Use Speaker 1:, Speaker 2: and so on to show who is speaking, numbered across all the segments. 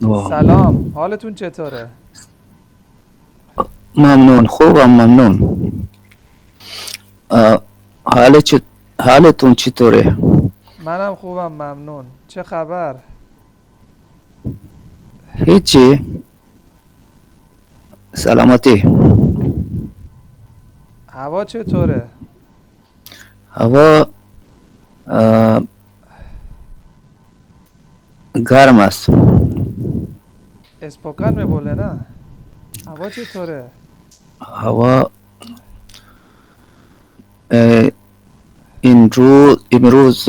Speaker 1: اوه.
Speaker 2: سلام، حالتون چطوره؟
Speaker 1: ممنون، خوبم، ممنون. اه، حال چ... حالتون چطوره؟
Speaker 2: منم خوبم ممنون. چه خبر؟
Speaker 1: هیچی. سلامتی.
Speaker 2: هوا چطوره؟
Speaker 1: هوا اه، گرم است.
Speaker 2: اسپوکن می بوله نه؟ هوا چطوره؟
Speaker 1: هوا اه، امروز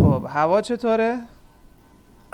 Speaker 2: خب هوا چطوره؟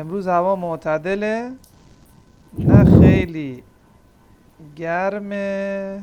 Speaker 2: امروز هوا معتدله. نه خیلی گرمه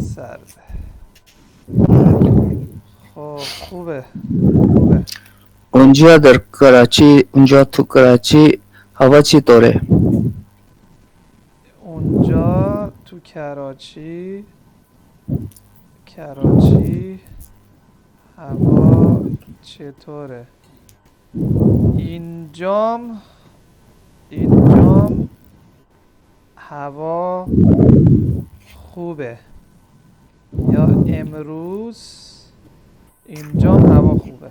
Speaker 2: سرده. خب خوبه. خوبه.
Speaker 1: اونجا تو کراچی هوا چی طوره؟
Speaker 2: اونجا تو کراچی هوا چطوره؟ اینجام اینجام هوا خوبه. یا امروز اینجام هوا خوبه.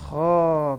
Speaker 2: خب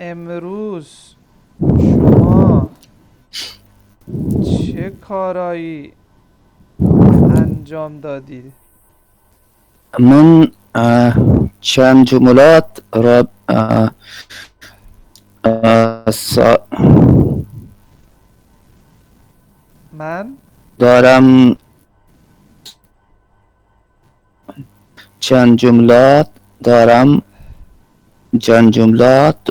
Speaker 2: امروز شما چه کارایی انجام دادید؟
Speaker 1: من چند جملات را سا-
Speaker 2: من
Speaker 1: دارم. چند جملات دارم. چند جملات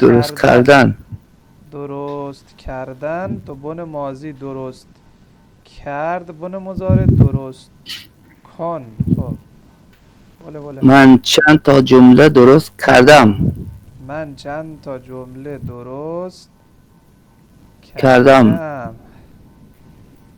Speaker 1: درست
Speaker 2: کردن.
Speaker 1: کردن.
Speaker 2: درست کردن تو بن ماضی درست کرد بن مضارع درست کن. خب بله بله.
Speaker 1: من چند تا جمله درست کردم.
Speaker 2: من چند تا جمله درست
Speaker 1: کردم.
Speaker 2: کردم.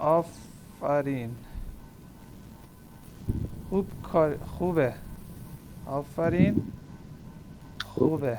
Speaker 2: آفرین. خوبه. آفرین. خوبه.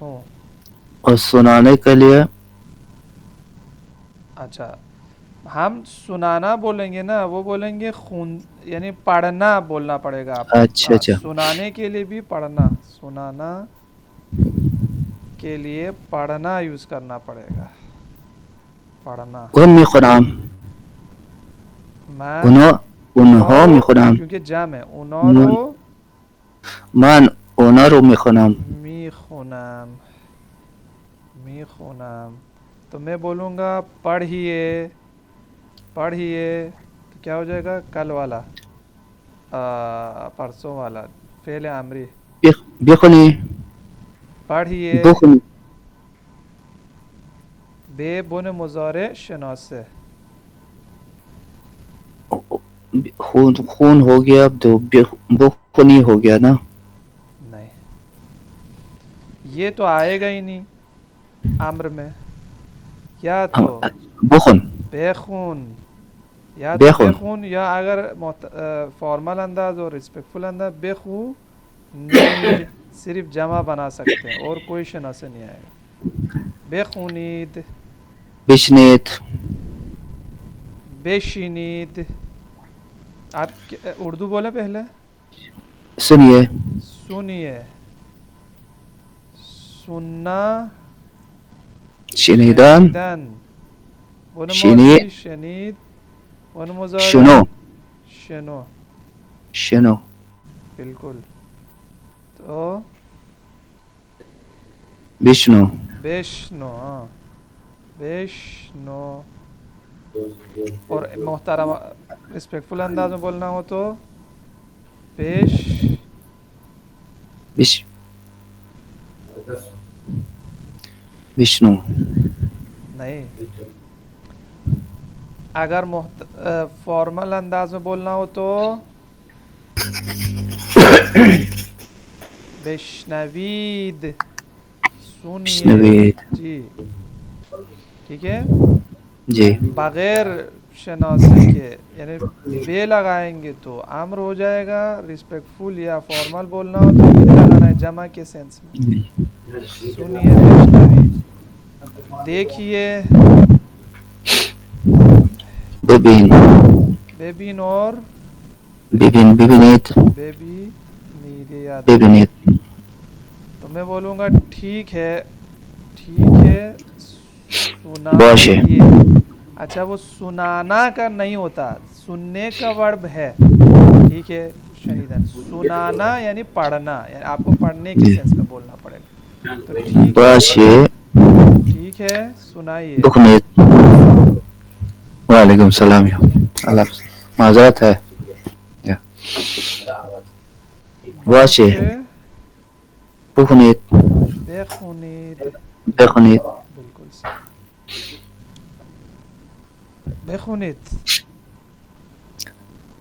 Speaker 2: ہوں.
Speaker 1: اور سنانے کے لیے
Speaker 2: اچھا ہم سنانا بولیں گے نا وہ بولیں گے خون یعنی پڑھنا بولنا پڑے گا آپ کو.
Speaker 1: اچھا اچھا
Speaker 2: سنانے کے لیے بھی پڑھنا سنانا کے لیے پڑھنا یوز کرنا پڑے گا. پڑھنا
Speaker 1: کون میخونم
Speaker 2: من
Speaker 1: اونها
Speaker 2: اونارو
Speaker 1: میخونم
Speaker 2: کیونکہ جمع ہے اونارو
Speaker 1: من اونا رو میخونم.
Speaker 2: میخونم میخونم. تو میں بولوں گا پڑھیے پڑھیے تو کیا ہو جائے گا کل والا پرسوں والا فعل امری.
Speaker 1: بخونی
Speaker 2: پڑھیے
Speaker 1: بخونی
Speaker 2: بے بن مضارع شناسه.
Speaker 1: خون ہو گیا اب تو بخونی ہو گیا نا.
Speaker 2: نہیں یہ تو آئے گا ہی نہیں امر میں. یا تو
Speaker 1: بخون
Speaker 2: بےخون یا تو
Speaker 1: بخون
Speaker 2: بےخون یا اگر فارمل انداز اور رسپیکٹفل انداز بےخو نید صرف جمع بنا سکتے ہیں اور کوئی شناسے نہیں آئے گا. بخونید
Speaker 1: بشنیت
Speaker 2: بشینید. آپ اردو بولیں پہلے.
Speaker 1: سنیے
Speaker 2: سنیے سننا
Speaker 1: شنیدن
Speaker 2: شنیدن ون
Speaker 1: شنی
Speaker 2: ماضی شنید ون مضارع
Speaker 1: شنو
Speaker 2: شنو.
Speaker 1: شنو
Speaker 2: بالکل. تو
Speaker 1: بشنو
Speaker 2: بشنو ہاں بشنو. اور محترم رسپیکٹفل انداز میں بولنا ہو تو پیش
Speaker 1: وشنو
Speaker 2: نہیں. اگر فارمل انداز میں بولنا ہو تو بشنوید سنیے
Speaker 1: بشنوید
Speaker 2: جی ٹھیک ہے.
Speaker 1: جی
Speaker 2: بغیر شناسے کے یعنی بے لگائیں گے تو امر ہو جائے گا. رسپیکٹفل یا فارمل بولنا ہو تو ای لگانا ہے جمع کے سینس میں. سنیے بشنوید. دیکھیے
Speaker 1: ببین
Speaker 2: ببین اور
Speaker 1: ببینیت
Speaker 2: بیبی نیڈ یہ یاد رکھنا.
Speaker 1: ببینیت
Speaker 2: تو میں بولوں گا ٹھیک ہے ٹھیک ہے
Speaker 1: باشه
Speaker 2: سنائیے. اچھا وہ سنانا کا نہیں ہوتا سننے کا ورب ہے. ٹھیک ہے شنیدن. سنانا یعنی پڑھنا یعنی آپ کو پڑھنے کے سینس میں بولنا پڑے گا. تو ٹھیک ہے
Speaker 1: باشه
Speaker 2: ٹھیک ہے سنائیے.
Speaker 1: بکنیت.
Speaker 2: السلام علیکم.
Speaker 1: وعلیکم السلام اللہ معذرت ہے. باشه
Speaker 2: باشه
Speaker 1: بکنیت
Speaker 2: بخونید.
Speaker 1: بخونید.
Speaker 2: بالکل صحیح. بخونید.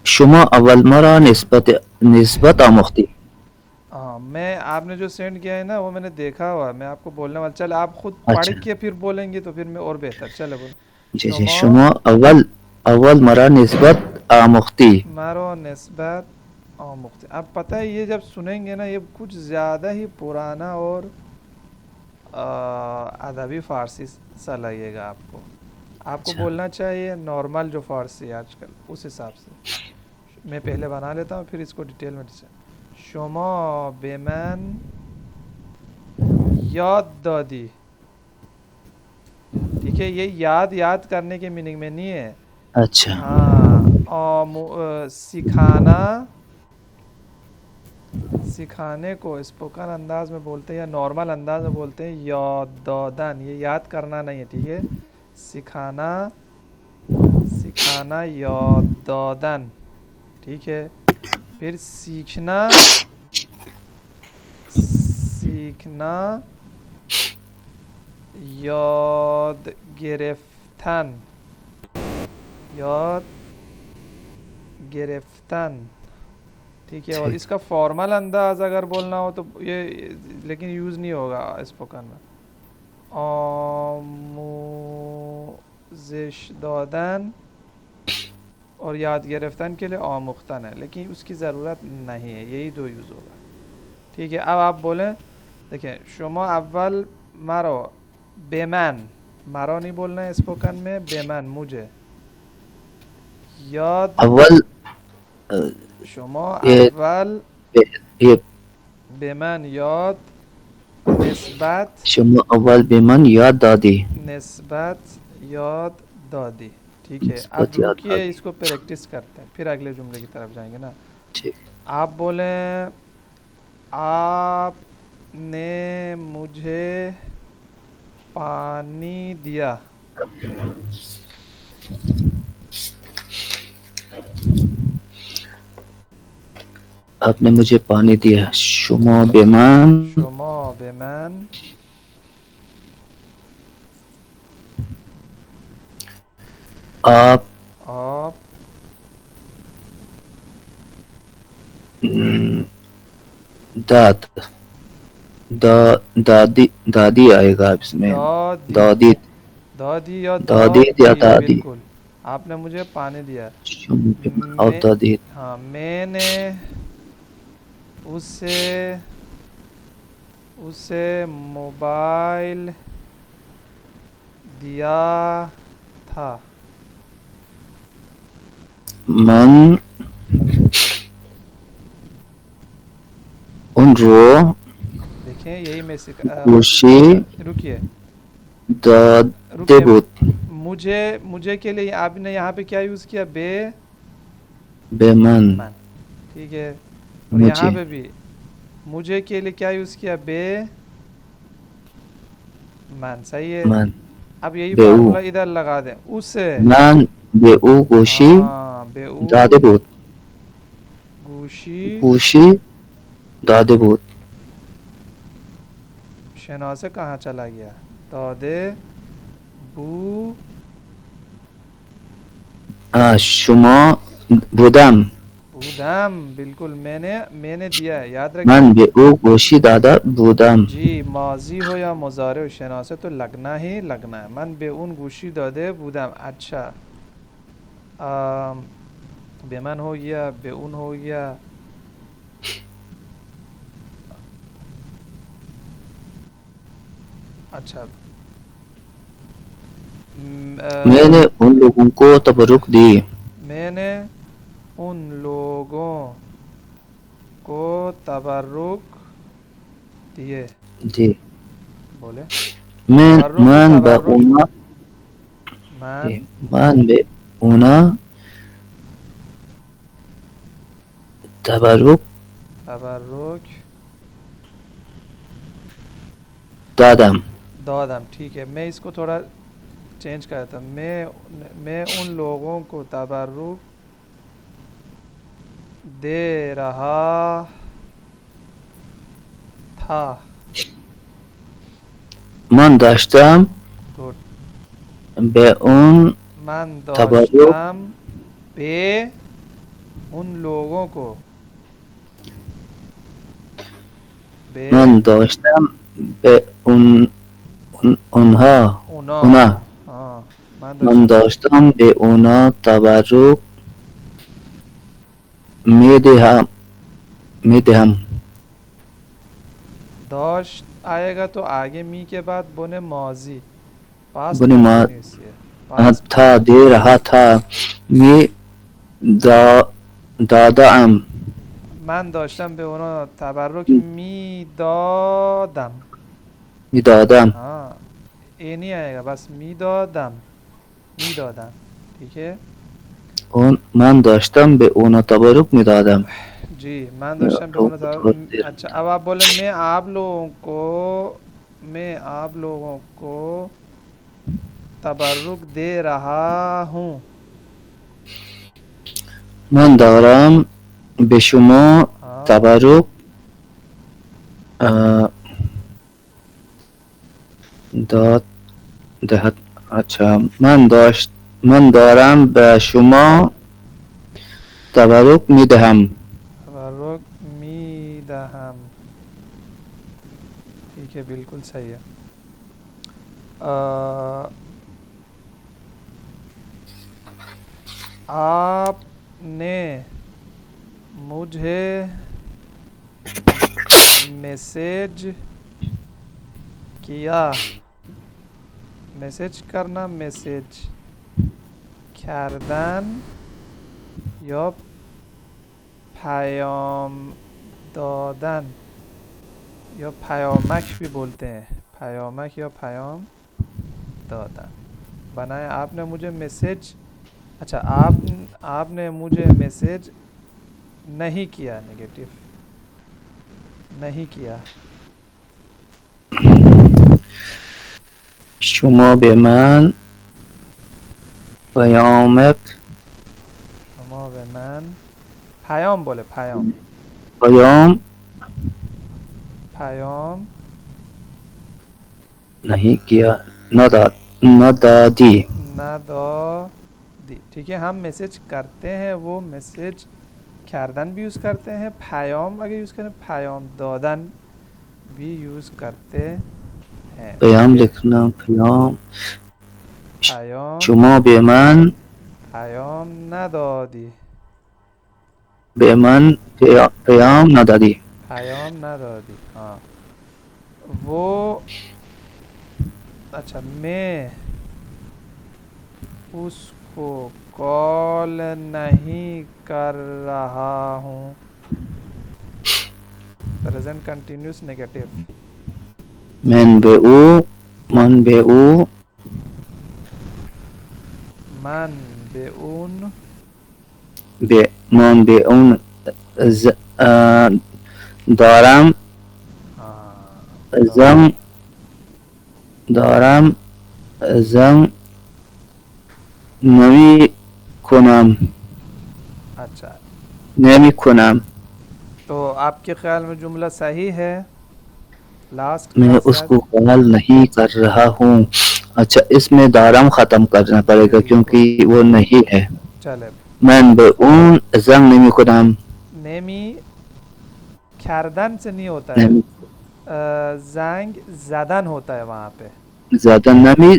Speaker 1: شما اول مرا نسبت آموختی.
Speaker 2: ہاں میں آپ نے جو سینڈ کیا ہے نا وہ میں نے دیکھا ہوا میں آپ کو بولنے والا. چل آپ خود پڑھ
Speaker 1: اچھا
Speaker 2: کے پھر بولیں گے تو پھر میں اور بہتر. چلے بول
Speaker 1: جی جی شما اول مرا نسبت آموختی.
Speaker 2: مرا نسبت آموختی. اب پتہ ہے یہ جب سنیں گے نا یہ کچھ زیادہ ہی پرانا اور ادبی فارسی سا لگے گا آپ کو. آپ کو
Speaker 1: اچھا
Speaker 2: بولنا چاہیے نارمل جو فارسی ہے آج کل اس حساب سے. میں پہلے بنا لیتا ہوں پھر اس کو ڈیٹیل میں شما به من یاد دادی. ٹھیک ہے یہ یاد کرنے کے میننگ میں نہیں ہے.
Speaker 1: اچھا
Speaker 2: ہاں سکھانا سکھانے کو اسپوکن انداز میں بولتے ہیں یا نارمل انداز میں بولتے ہیں یاد دادن. یہ یاد کرنا نہیں ہے ٹھیک ہے. سکھانا سکھانا یاد دادن. ٹھیک ہے. پھر سیکھنا سیکھنا یاد گرفتن یاد گرفتن. ٹھیک ہے. اور اس کا فارمل انداز اگر بولنا ہو تو یہ لیکن یوز نہیں ہوگا اسپوکن میں. آموزش دادن اور یاد گرفتن کے لیے آموختن ہے لیکن اس کی ضرورت نہیں ہے. یہی دو یوز ہوگا. ٹھیک ہے. اب آپ بولیں دیکھیں شما اول مرا به من، مرا نہیں بولنا ہے اسپوکن میں، به من مجھے، یاد
Speaker 1: اول
Speaker 2: شما
Speaker 1: یہ
Speaker 2: اول
Speaker 1: یہ
Speaker 2: به من یاد نسبت
Speaker 1: شما اول به من یاد دادی.
Speaker 2: نسبت یاد دادی. ٹھیک ہے اب
Speaker 1: نسبت یاد
Speaker 2: رکیے
Speaker 1: دادی.
Speaker 2: اس کو پریکٹس کرتے ہیں پھر اگلے جملے کی طرف جائیں گے نا.
Speaker 1: ٹھیک.
Speaker 2: آپ بولیں آپ نے مجھے پانی دیا.
Speaker 1: آپ نے مجھے پانی دیا. شما به من
Speaker 2: شما به من
Speaker 1: آپ
Speaker 2: آب
Speaker 1: داد دادی دادی آئے گا اس میں.
Speaker 2: دادی.
Speaker 1: دادی
Speaker 2: دادی یا
Speaker 1: دادی یا
Speaker 2: دادی
Speaker 1: دادی.
Speaker 2: بالکل. آپ نے مجھے پانی دیا.
Speaker 1: شما به من آب
Speaker 2: میں
Speaker 1: دادی.
Speaker 2: ہاں میں نے اسے موبائل دیا تھا.
Speaker 1: من ان رو
Speaker 2: دیکھیں یہی میں
Speaker 1: گوشی
Speaker 2: رکیے
Speaker 1: داده
Speaker 2: رکیے
Speaker 1: بود.
Speaker 2: مجھے کے لیے آپ نے یہاں پہ کیا یوز کیا؟ بے
Speaker 1: به من
Speaker 2: من. ٹھیک ہے اور یہاں
Speaker 1: مجھے
Speaker 2: پہ بھی مجھے کے لیے کیا یوز کیا؟ بے من. صحیح ہے.
Speaker 1: من
Speaker 2: اب یہی
Speaker 1: به او
Speaker 2: فارمولا ادھر لگا دیں اسے.
Speaker 1: من به او گوشی
Speaker 2: ہاں بے او
Speaker 1: داده بود.
Speaker 2: گوشی.
Speaker 1: گوشی داده بود.
Speaker 2: شنا سے کہاں چلا گیا؟ دادے بو
Speaker 1: شما بودم.
Speaker 2: بودم. بالکل میں نے دیا ہے یاد رکھیں.
Speaker 1: من به او گوشی داده بودم.
Speaker 2: جی ماضی ہو یا مضارع ہو شنا سے تو لگنا ہی لگنا ہے. من به اون گوشی داده بودم. اچھا به من ہو گیا، به اون ہو گیا. اچھا
Speaker 1: میں نے ان لوگوں کو تبرک دی.
Speaker 2: میں نے ان لوگوں کو تبرک دیے.
Speaker 1: جی
Speaker 2: بولے تبرک کی
Speaker 1: من به
Speaker 2: تبرک.
Speaker 1: اونا من به اونا تبرک
Speaker 2: تبرک
Speaker 1: دادم.
Speaker 2: دادم. ٹھیک ہے میں اس کو تھوڑا چینج کرتا ہوں. میں ان لوگوں کو تبرک دے رہا تھا.
Speaker 1: من داشتم
Speaker 2: گڈ.
Speaker 1: به اون
Speaker 2: من
Speaker 1: تبرک
Speaker 2: داشتم به ان لوگوں کو به
Speaker 1: من داشتم به اونها
Speaker 2: اونا.
Speaker 1: اونا
Speaker 2: ہاں
Speaker 1: من داشتم به اونا تبرک میدهم.
Speaker 2: داشت آئے گا تو آگے می کے بعد بنے ماضی پاسٹ
Speaker 1: بنی ما
Speaker 2: کنٹینیوس ہے. پاسٹ
Speaker 1: تھا دے رہا تھا. می دادم.
Speaker 2: من داشتم به اونا تبرک میدادم.
Speaker 1: میدادم.
Speaker 2: ہاں اے نہیں آئے گا بس میدادم. میدادم. ٹھیک ہے.
Speaker 1: من داشتم به اونا تبرک میدادم.
Speaker 2: جی من داشتم به اونا اچھا اب آپ بولیں میں آپ لوگوں کو تبرک دے رہا ہوں.
Speaker 1: من دارم به شما
Speaker 2: ہاں
Speaker 1: تبرک دهد. اچھا من دارم به شما تبرک میدهم.
Speaker 2: تبرک میدهم. ٹھیک ہے بالکل صحیح ہے. آپ نے مجھے میسیج کیا میسج کرنا میسج کردن یا پیام دادن یا پیامک بھی بولتے ہیں پیامک یا پیام دادن بنائیں آپ نے مجھے میسج اچھا آپ نے مجھے میسج نہیں کیا نگیٹو نہیں کیا
Speaker 1: شما به من پیامک
Speaker 2: شما به من پیام بولے پیام پیام
Speaker 1: نہیں کیا ندادی
Speaker 2: نہ دو دی ٹھیک ہے ہم میسج کرتے ہیں وہ میسج کردن بھی یوز کرتے ہیں پیام اگر یوز کریں پیام دادن بھی یوز کرتے ہیں
Speaker 1: پیام لکھنا پیام
Speaker 2: پیام
Speaker 1: شما به من
Speaker 2: پیام ندادی
Speaker 1: به من پیام ندادی
Speaker 2: پیام ندادی ہاں وہ اچھا میں اس کو کال نہیں کر رہا ہوں پریزنٹ کنٹینیوس نیگیٹو
Speaker 1: من به او
Speaker 2: من به اون
Speaker 1: من به اون دارم زن دارم زن نمی کنم
Speaker 2: اچھا
Speaker 1: نمی کنم
Speaker 2: تو آپ کے خیال میں جملہ صحیح ہے لاسٹ
Speaker 1: میں
Speaker 2: کا
Speaker 1: اس کو کال نہیں کر رہا ہوں اچھا اس میں دارم ختم کرنا پڑے گا کیونکہ وہ نہیں ہے
Speaker 2: چلے
Speaker 1: من به اون زن نمی کنم
Speaker 2: نیمی کردن سے نہیں ہوتا ہے زنگ زدن ہوتا ہے وہاں پہ
Speaker 1: زیادہ نمی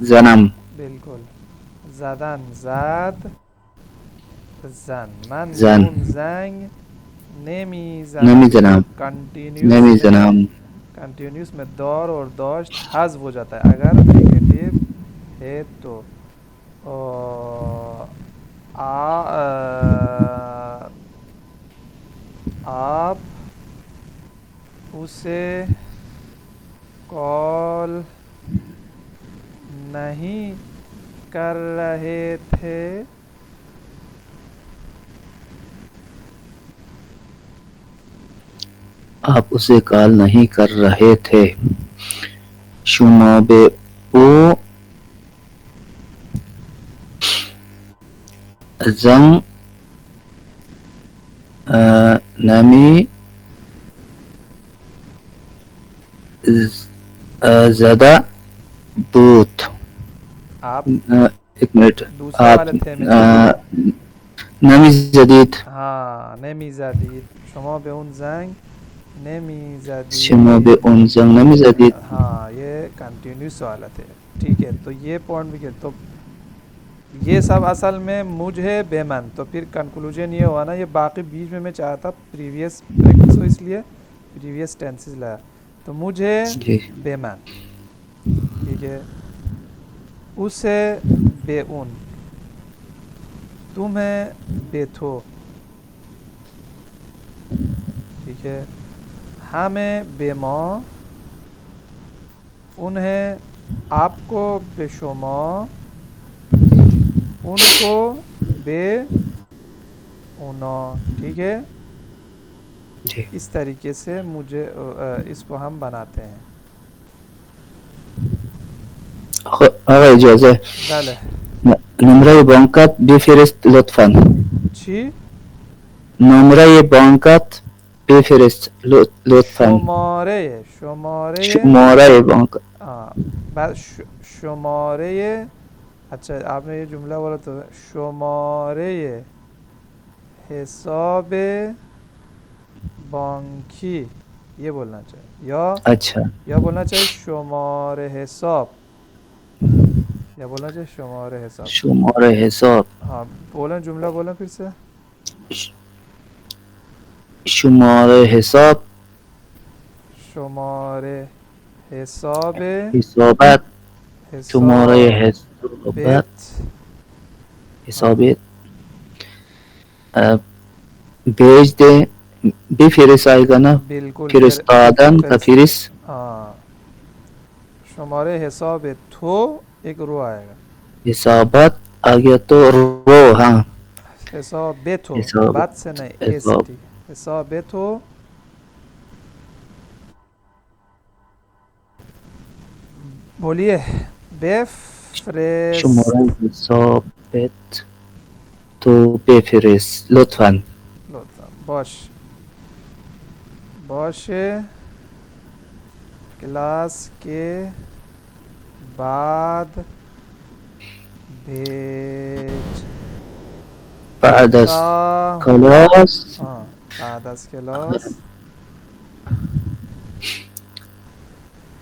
Speaker 1: زنم
Speaker 2: بالکل زدن زد زن من به
Speaker 1: زن
Speaker 2: اون زنگ نمی
Speaker 1: نمی
Speaker 2: زنم
Speaker 1: زنم نمی زنم
Speaker 2: کنٹینیوس میں دور اور داشت حذف ہو جاتا ہے اگر نیگیٹو ہے تو آپ اسے کال نہیں کر رہے تھے
Speaker 1: آپ اسے کال نہیں کر رہے تھے شما به او زن نمی زدہ بود
Speaker 2: آپ
Speaker 1: ایک منٹ
Speaker 2: دوسرے
Speaker 1: آپ
Speaker 2: والے تھے میں
Speaker 1: نمی زدید
Speaker 2: ہاں نمی زدید شما به اون زنگ نمی زدید
Speaker 1: شما به اون زن نمی زدید
Speaker 2: ہاں یہ کنٹینیوس حالت ہے ٹھیک ہے تو یہ پوائنٹ بھی تو یہ سب اصل میں مجھے بے من تو پھر کنکلوژن یہ ہوا نا یہ باقی بیچ میں چاہا تھا پریویس پریکٹس ہو اس لیے پریویس ٹینسز لایا تو مجھے بے من ٹھیک ہے اسے بے اون تمہیں بے تھو ٹھیک ہے ہمیں بے ما انہیں آپ کو بے شما ان کو بے اونا ٹھیک ہے اس طریقے سے مجھے اس کو ہم بناتے ہیں
Speaker 1: آقا اجازه
Speaker 2: بله
Speaker 1: نمره بانکت بفرست لطفا
Speaker 2: چی؟
Speaker 1: نمره بانکت بفرست لطفا شماره بانک
Speaker 2: بعد شماره اچھا آپ نے یہ جملہ بولا تو شماره حساب بانکی یہ بولنا چاہیے
Speaker 1: اچھا
Speaker 2: یا بولنا چاہیے شماره حساب یا بولنا چاہیے شماره حساب
Speaker 1: شماره حساب
Speaker 2: ہاں بولیں جملہ بولیں پھر سے
Speaker 1: شماره حساب
Speaker 2: شماره حساب
Speaker 1: حسابات تمہارے حسابات
Speaker 2: حسابت ہاں
Speaker 1: حسابات بھیج دے بھی فرس آئے گا نا
Speaker 2: بالکل
Speaker 1: فرستادن کا فرس
Speaker 2: ہاں شمارے حساب تو ایک رو آئے گا
Speaker 1: حسابات آ گیا تو رو ہاں
Speaker 2: حساب ہو
Speaker 1: حساب
Speaker 2: بات سے نہیں ایس
Speaker 1: حساب
Speaker 2: ٹی حساب ہو بولیے بفرست
Speaker 1: شمارہ حسابات تو بفرس لطفاً
Speaker 2: لطفا باشه کلاس کے بعد
Speaker 1: بعد از
Speaker 2: بھیجتا ہوں
Speaker 1: کلاس
Speaker 2: ہاں بعد از کلاس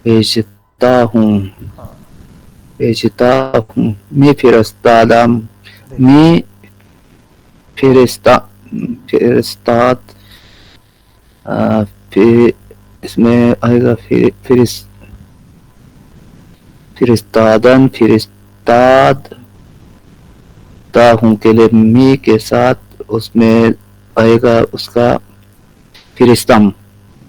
Speaker 1: بھیجتا ہوں
Speaker 2: ہاں
Speaker 1: بھیجتا ہوں میں فرستادم
Speaker 2: دیکھیے
Speaker 1: میں فرستاد پھر اس میں آئے گا فرستادن فرستاد ہوں کے لیے می کے ساتھ اس میں آئے گا اس کا فرستم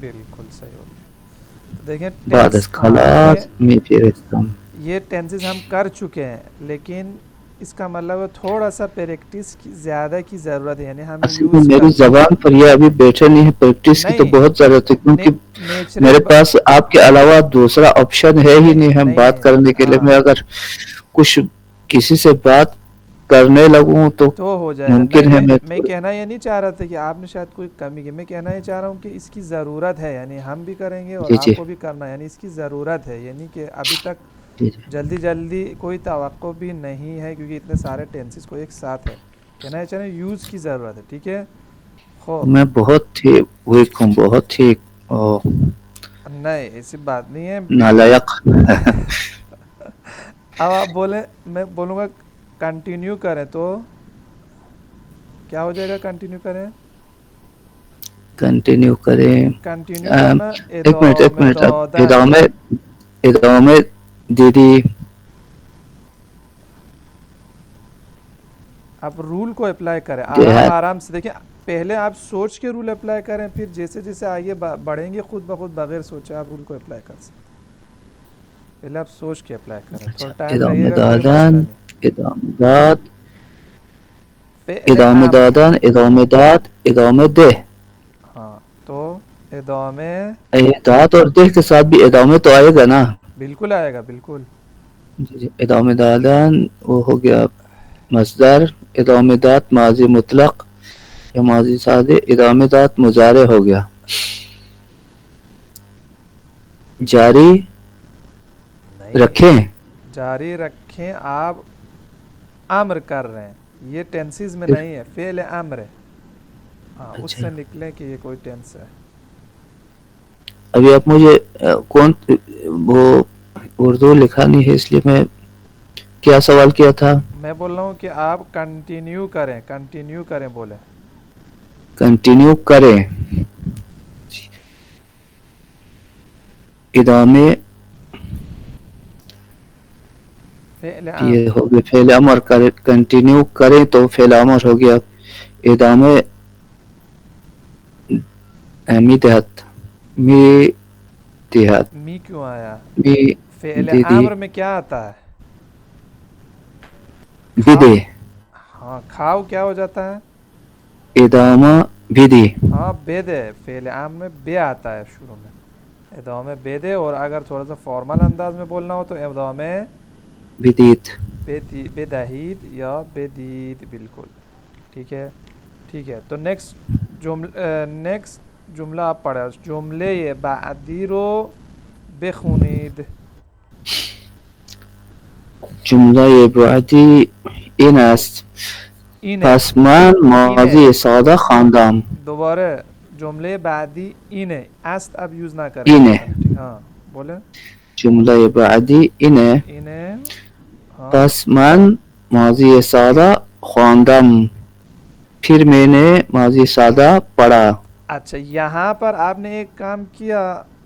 Speaker 2: بالکل صحیح ہو گیا تو دیکھیں
Speaker 1: بعد
Speaker 2: ٹینس
Speaker 1: از
Speaker 2: ہاں
Speaker 1: خلاص می فرستم
Speaker 2: یہ ٹینسز ہم کر چکے ہیں لیکن اس کا مطلب ہے تھوڑا سا پریکٹس کی زیادہ کی ضرورت ہے یعنی ہمیں
Speaker 1: اصل میں
Speaker 2: یوز
Speaker 1: میری
Speaker 2: کرنا
Speaker 1: زبان پر یہ ابھی بیٹھے نہیں ہے پریکٹس کی تو
Speaker 2: نہیں
Speaker 1: بہت ضرورت ہے کیونکہ
Speaker 2: نیچرل
Speaker 1: میرے پاس آپ کے علاوہ دوسرا آپشن ہے ہی نہیں ہم
Speaker 2: نہیں
Speaker 1: بات
Speaker 2: ہے
Speaker 1: کرنے کے لیے
Speaker 2: ہاں
Speaker 1: میں اگر کچھ کسی سے بات کرنے لگوں
Speaker 2: تو ہو جائے گا
Speaker 1: ممکن ہے
Speaker 2: میں کہنا یہ نہیں چاہ رہا تھا کہ آپ نے شاید کوئی کمی کی میں کہنا یہ چاہ رہا ہوں کہ اس کی ضرورت ہے یعنی ہم بھی کریں گے اور
Speaker 1: جی جی
Speaker 2: آپ کو بھی کرنا ہے یعنی اس کی ضرورت ہے یعنی کہ ابھی تک
Speaker 1: جی جی
Speaker 2: جلدی کوئی توقع بھی نہیں ہے کیونکہ اتنے سارے ٹینسز کو ایک ساتھ ہے کہنا یہ چاہ رہے ہیں یوز کی ضرورت ہے ٹھیک ہے خوب
Speaker 1: میں بہت ہی ویک ہوں بہت ہی
Speaker 2: نہیں ایسی بات نہیں ہے
Speaker 1: نالائق
Speaker 2: اب آپ بولیں میں بولوں گا کنٹینیو کریں تو کیا ہو جائے گا کنٹینیو کریں
Speaker 1: کنٹینیو کریں
Speaker 2: کنٹینیو کرنا
Speaker 1: ایک منٹ اب
Speaker 2: دادن
Speaker 1: ادامے دیدی
Speaker 2: آپ رول کو اپلائی کریں آرام
Speaker 1: دیہات
Speaker 2: آرام سے دیکھیں پہلے آپ سوچ کے رول اپلائی کریں پھر جیسے جیسے آگے بڑھیں گے خود بخود بغیر سوچے آپ رول کو اپلائی کر سکتے پہلے آپ سوچ کے اپلائی کریں تھوڑا
Speaker 1: اچھا
Speaker 2: ٹائم لگے
Speaker 1: ادامے
Speaker 2: گا کوئی مسئلہ
Speaker 1: دادن
Speaker 2: نہیں
Speaker 1: ادامے داد
Speaker 2: فعل
Speaker 1: ادامے
Speaker 2: امر
Speaker 1: دادن ادامے داد ادامے دہ
Speaker 2: ہاں تو ادامے
Speaker 1: دات اور دہ کے ساتھ بھی ادامے تو آئے گا نا
Speaker 2: بالکل آئے گا بالکل
Speaker 1: جی ادامے دادن وہ ہو گیا مصدر ادامے داد ماضی مطلق یا ماضی سادے ادامے داد مضارع ہو گیا جاری
Speaker 2: نہیں
Speaker 1: رکھیں
Speaker 2: جاری رکھیں آپ امر کر رہے ہیں یہ ٹینسز میں
Speaker 1: صرف
Speaker 2: نہیں ہے فعل امر ہے ہاں اس
Speaker 1: اچھا
Speaker 2: سے نکلیں کہ یہ کوئی ٹینس ہے
Speaker 1: ابھی آپ مجھے کون وہ اردو لکھا نہیں ہے اس لیے میں کیا سوال کیا تھا
Speaker 2: میں بول رہا ہوں کہ آپ کنٹینیو کریں بولیں
Speaker 1: کنٹینیو کریں ادامے
Speaker 2: فعل
Speaker 1: یہ
Speaker 2: امر
Speaker 1: ہو گیا فعل امر کنٹینیو کریں تو فعل امر ہو گیا ادامے دیہات می دیہات
Speaker 2: می کیوں آیا
Speaker 1: می
Speaker 2: فعل
Speaker 1: دیدی
Speaker 2: امر میں کیا آتا ہے
Speaker 1: بدے
Speaker 2: ہاں کھاؤ کیا ہو جاتا ہے
Speaker 1: ادامہ بدی
Speaker 2: ہاں بے دے فعل عام میں بے آتا ہے شروع میں ادامے بے دے اور اگر تھوڑا سا فارمل انداز میں بولنا ہو تو ادامے
Speaker 1: بدیت
Speaker 2: بدہید یا بدید بالکل ٹھیک ہے تو نیکسٹ جملہ آپ پڑھیں جملے بعدی رو بخونید
Speaker 1: جملہ بعدی این است
Speaker 2: اینه
Speaker 1: پس من
Speaker 2: اینه
Speaker 1: ماضی ساده خواندم
Speaker 2: دوباره جمله بعدی اینه است اب یوز نہ کریں
Speaker 1: اینه
Speaker 2: یہاں ٹھیک ہاں بولیں
Speaker 1: جمله بعدی اینه
Speaker 2: اینه ہاں
Speaker 1: پس من ماضی ساده خواندم پھر میں نے ماضی سادہ پڑھا
Speaker 2: اچھا یہاں پر آپ نے ایک کام کیا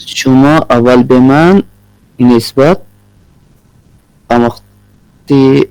Speaker 1: شما اول به من نسبت آموختی که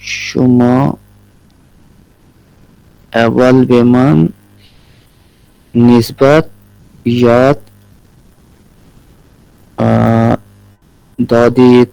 Speaker 1: شما اول به من نسبت یاد دادید.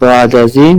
Speaker 1: بعد از این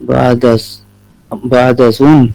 Speaker 1: بعد از اون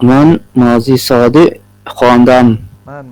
Speaker 1: من ماضی ساده خواندم.
Speaker 2: من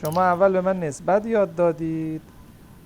Speaker 2: شما اول به من نسبت یاد دادید،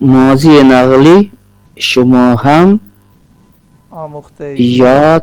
Speaker 1: ماضی نقلی شما هم
Speaker 2: آموخته ای،
Speaker 1: یاد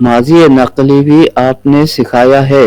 Speaker 1: ماضی نقلی بھی آپ نے سکھایا ہے.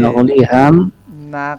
Speaker 1: نقلی هم شما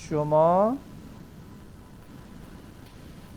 Speaker 2: شما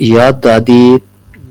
Speaker 1: یاد دادید.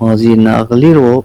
Speaker 1: ماضی نقلی رو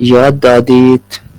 Speaker 1: یاد دادید.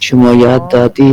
Speaker 1: شما یاد
Speaker 2: شما
Speaker 1: دادی.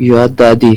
Speaker 1: یاد دادی.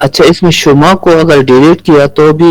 Speaker 1: اچھا اس میں شما کو اگر ڈیلیٹ کیا تو بھی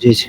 Speaker 1: جی جی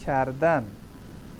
Speaker 2: کردن,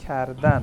Speaker 2: کردن,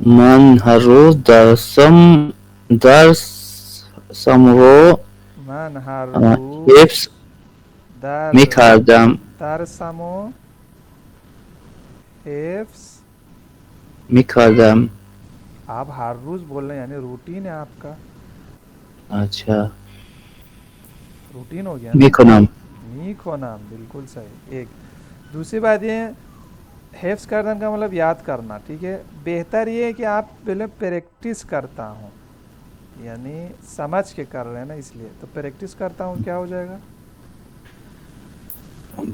Speaker 1: من هر روز درسم رو
Speaker 2: من هر روز
Speaker 1: حفظ
Speaker 2: در
Speaker 1: می کردم.
Speaker 2: درسمو حفظ
Speaker 1: میکردم.
Speaker 2: آپ ہر روز بول رہے ہیں یعنی روٹین ہے آپ کا,
Speaker 1: اچھا
Speaker 2: روٹین ہو گیا نا.
Speaker 1: میکنم.
Speaker 2: میکنم بالکل صحیح. ایک دوسری بات یہ ہے حفظ کرنا کا مطلب یاد کرنا, ٹھیک ہے. بہتر یہ ہے کہ آپ پہلے پریکٹس کرتا ہوں, یعنی سمجھ کے کر رہے ہیں نا, اس لیے تو پریکٹس کرتا ہوں کیا ہو جائے گا.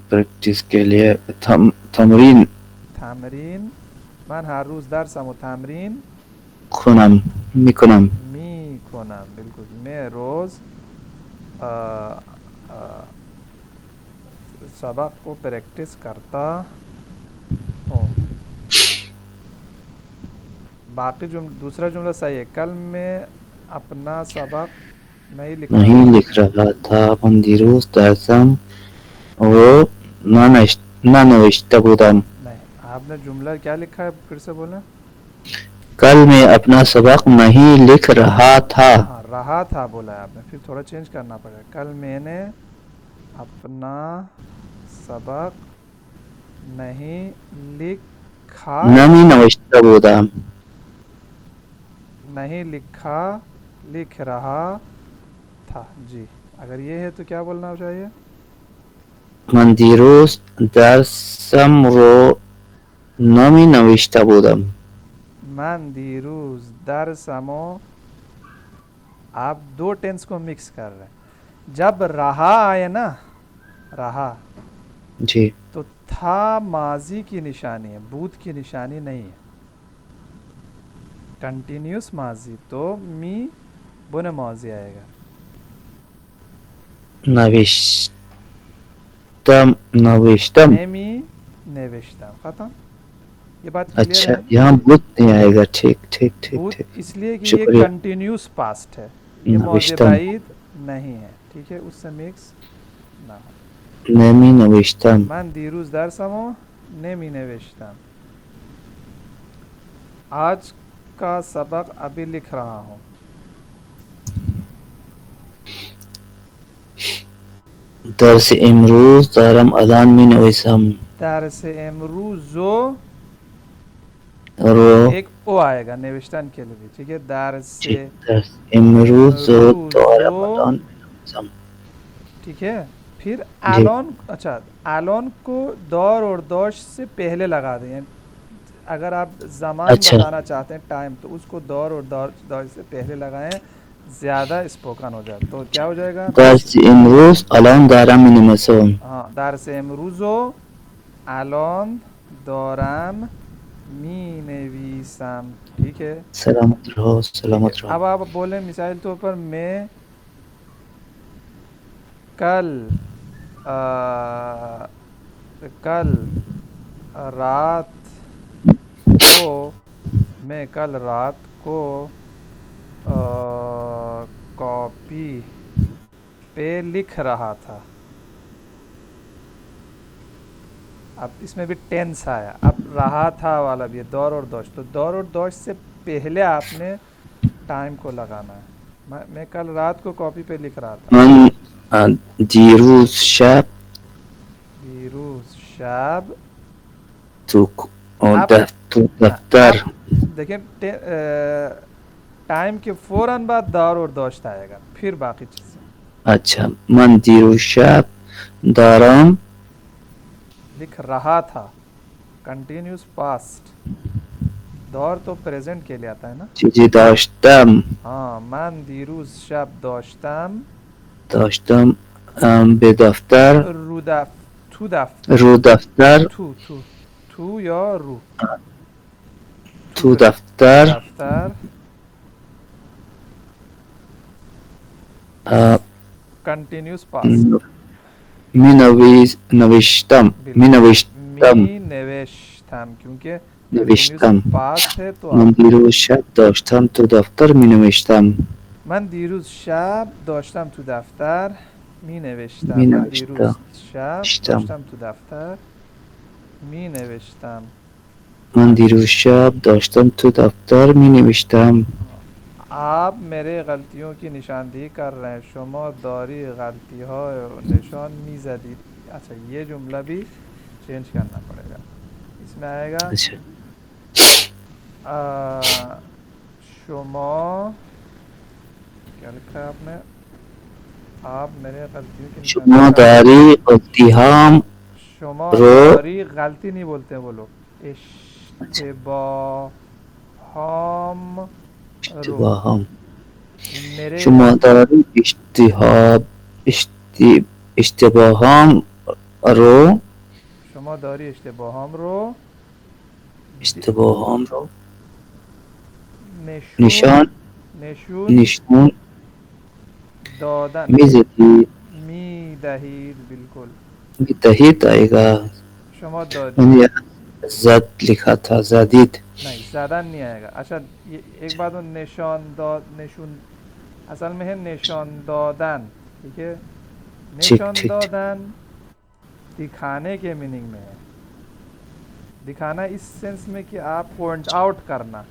Speaker 1: پریکٹس کے لیے تمرین
Speaker 2: تمرین. من هر روز درسم و تمرین
Speaker 1: کنم میکنم.
Speaker 2: می کنم. بالکل, میں روز سبق کو پریکٹس کرتا ہوں. باقی دوسرا جملہ صحیح ہے. کل میں اپنا سبق نہیں لکھ رہا
Speaker 1: نہیں
Speaker 2: تھا.
Speaker 1: لکھ رہا تھا. من دیروز درسم و ننوشته بودم.
Speaker 2: نہیں, آپ نے جملہ کیا لکھا ہے, پھر سے بولیں.
Speaker 1: کل میں اپنا سبق نہیں لکھ رہا تھا.
Speaker 2: ہاں رہا تھا بولا ہے آپ نے, پھر تھوڑا چینج کرنا پڑے گا. کل میں نے اپنا سبق نہیں لکھا,
Speaker 1: نمی نوشته بودم.
Speaker 2: نہیں لکھا, لکھ رہا تھا. جی, اگر یہ ہے تو کیا بولنا چاہیے.
Speaker 1: من دیروز درسم رو نمی نوشته بودم.
Speaker 2: من دیروز درسمو, آپ دو ٹینس کو مکس کر رہے ہیں. جب رہا آئے نا, رہا
Speaker 1: جی
Speaker 2: تو تھا ماضی کی نشانی ہے, بود کی نشانی نہیں ہے. کنٹینیوس ماضی تو می بن ماضی آئے گا.
Speaker 1: نوشتم.
Speaker 2: نمی نوشتم. ختم. یہ بات کلیئر
Speaker 1: اچھا
Speaker 2: ہے.
Speaker 1: یہاں بت نہیں آئے گا. ٹھیک ٹھیک ٹھیک
Speaker 2: بھوت
Speaker 1: ٹھیک.
Speaker 2: اس لیے کہ یہ
Speaker 1: شکریہ.
Speaker 2: کنٹینیوس پاسٹ ہے, یہ ماضی
Speaker 1: نوشتم
Speaker 2: بعید نہیں ہے, ٹھیک ہے, اس سے مکس نہ ہو.
Speaker 1: نمی نوشتم.
Speaker 2: من دیروز درسمو نمی نوشتم. آج کا سبق ابھی لکھ رہا ہوں.
Speaker 1: درس امروز دارم الان می نویسم.
Speaker 2: درس امروزو
Speaker 1: رو
Speaker 2: ایک او آئے گا نوشتن کے لیے بھی, ٹھیک ہے. درس
Speaker 1: درس امروز دارم
Speaker 2: امروزو,
Speaker 1: الان می نویسم.
Speaker 2: ٹھیک ہے. پھر
Speaker 1: جی
Speaker 2: الان, اچھا الان کو دور اور دوش سے پہلے لگا دیں. اگر آپ زمان
Speaker 1: اچھا
Speaker 2: بتانا چاہتے ہیں ٹائم, تو اس کو دور اور دوش سے پہلے لگائیں, زیادہ اسپوکن ہو جائے. تو کیا ہو جائے گا.
Speaker 1: درس امروز الان دارم می نویسم.
Speaker 2: ہاں, درس امروزو الان دارم می نویسم. ٹھیک ہے,
Speaker 1: سلامت رہو
Speaker 2: ٹھیک ہے.
Speaker 1: سلامت رہو.
Speaker 2: اب آپ بولیں مثال طور پر, میں کل کل رات کو, میں کل رات کو کاپی پہ لکھ رہا تھا. اب اس میں بھی ٹینس آیا. اب رہا تھا والا بھی ہے, دور اور دوش. تو دور اور دوش سے پہلے آپ نے ٹائم کو لگانا ہے. میں کل رات کو کاپی پہ لکھ رہا تھا.
Speaker 1: من دیروز شب
Speaker 2: دیروز شب
Speaker 1: تو
Speaker 2: آپ
Speaker 1: دفتر.
Speaker 2: آپ دیکھیں ٹائم کے فوراً بعد دور اور دوشت آئے گا, پھر باقی چیزیں.
Speaker 1: اچھا, من دیروز شب دارم
Speaker 2: لکھ رہا تھا, کنٹینیوس پاسٹ. دور تو پریزنٹ کے لیے آتا ہے نا.
Speaker 1: چیزی داشتم.
Speaker 2: ہاں, من دیروز شب داشتم
Speaker 1: داشتم به دفتر
Speaker 2: تو دفتر
Speaker 1: رو دفتر
Speaker 2: تو یا رو
Speaker 1: تو
Speaker 2: تو
Speaker 1: دفتر
Speaker 2: دفتر کنٹینیوس پاسٹ.
Speaker 1: می نوشتم. می
Speaker 2: بالکل,
Speaker 1: نوشتم.
Speaker 2: می نوشتم, کیونکہ کنٹینیوس
Speaker 1: نوشتم.
Speaker 2: پاسٹ ہے تو
Speaker 1: من
Speaker 2: آپ
Speaker 1: دیروز شب داشتم تو دفتر می نوشتم.
Speaker 2: من دیروز شب داشتم تو دفتر می نوشتم.
Speaker 1: می
Speaker 2: من
Speaker 1: نوشتم.
Speaker 2: دیروز شب داشتم تو دفتر می نوشتم.
Speaker 1: من دیروز شب داشتم تو دفتر می نوشتم.
Speaker 2: آپ میرے غلطیوں کی نشاندہی کر رہے ہیں. شما داری غلطی ها نشان میزدید. اچھا, یہ جملہ بھی چینج کرنا پڑے گا. اس میں آئے گا
Speaker 1: اچھا
Speaker 2: شما، کیا لکھا ہے آپ نے؟ آپ میرے غلطیوں کی
Speaker 1: شما
Speaker 2: نشاندہی
Speaker 1: داری اتهام
Speaker 2: شما
Speaker 1: رو
Speaker 2: داری غلطی نہیں بولتے ہیں وہ لوگ،
Speaker 1: اچھا
Speaker 2: اشتباہام رو،
Speaker 1: اشتباهم
Speaker 2: میرے
Speaker 1: شما داری اشتباهم رو
Speaker 2: شما داری اشتباهام رو
Speaker 1: اشتباهم رو
Speaker 2: نشون
Speaker 1: نشان
Speaker 2: نشون
Speaker 1: نشون
Speaker 2: دادن
Speaker 1: میزدید
Speaker 2: می دهید. بالکل
Speaker 1: میدهید آئے گا.
Speaker 2: شما دادید،
Speaker 1: میں نے یہاں زد لکھا تھا زدید.
Speaker 2: نہیں زدن نہیں آئے گا. اچھا یہ ایک بات ہو، نشان داد، نشون اصل میں ہے نشان دادن، ٹھیک ہے.
Speaker 1: ٹھیک
Speaker 2: نشان
Speaker 1: ٹھیک ٹھیک.
Speaker 2: دادن دکھانے کے میننگ میں ہے. دکھانا اس سینس میں کہ آپ پوائنٹ آؤٹ کرنا،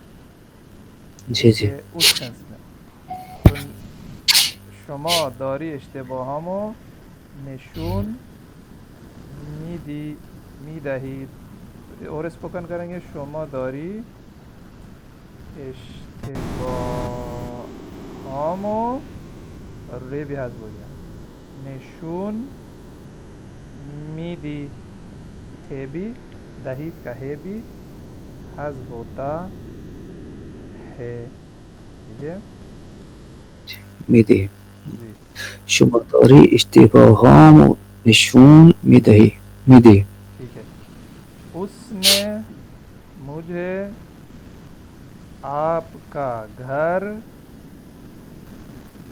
Speaker 1: جی جی
Speaker 2: کہ اس سینس میں. تو شما داری اشتباهامو نشون می دهید. اور اسپوکن کریں گے، شما داری اشتباهامو، اور ری بھی حذف ہو گیا، نشون میدی، تھے بھی دہید کا ہے بھی حذف ہوتا ہے. ٹھیک ہے
Speaker 1: میدهید.
Speaker 2: جی.
Speaker 1: شما داری اشتباهام نشون میدهید.
Speaker 2: ٹھیک ہے. اس نے مجھے آپ کا گھر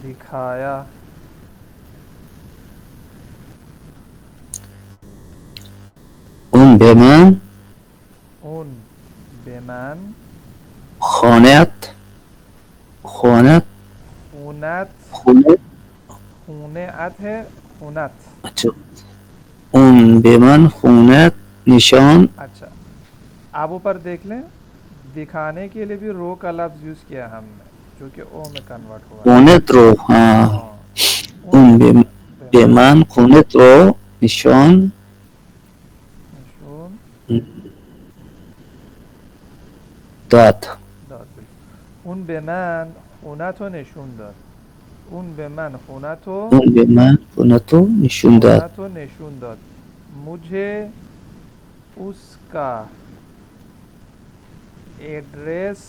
Speaker 2: دکھایا.
Speaker 1: اون به من
Speaker 2: اون به من
Speaker 1: خانت
Speaker 2: خونت،
Speaker 1: خونه.
Speaker 2: خونت ہے، خونت.
Speaker 1: اچھا اون به من خونت نشان
Speaker 2: اچھا آپ اوپر دیکھ لیں، دکھانے کے لیے بھی رو کا لفظ یوز کیا ہم نے، جو کہ او میں کنورٹ ہوا ہے.
Speaker 1: خونت رو. ہاں
Speaker 2: ہاں
Speaker 1: اون
Speaker 2: ان
Speaker 1: به من خونت رو نشان
Speaker 2: نشون
Speaker 1: داد.
Speaker 2: داد. بالکل. اون به من خونت رو نشون داد. اون به من خونت رو
Speaker 1: اون به من خونت رو نشون داد.
Speaker 2: نشون داد. مجھے اس کا ایڈریس،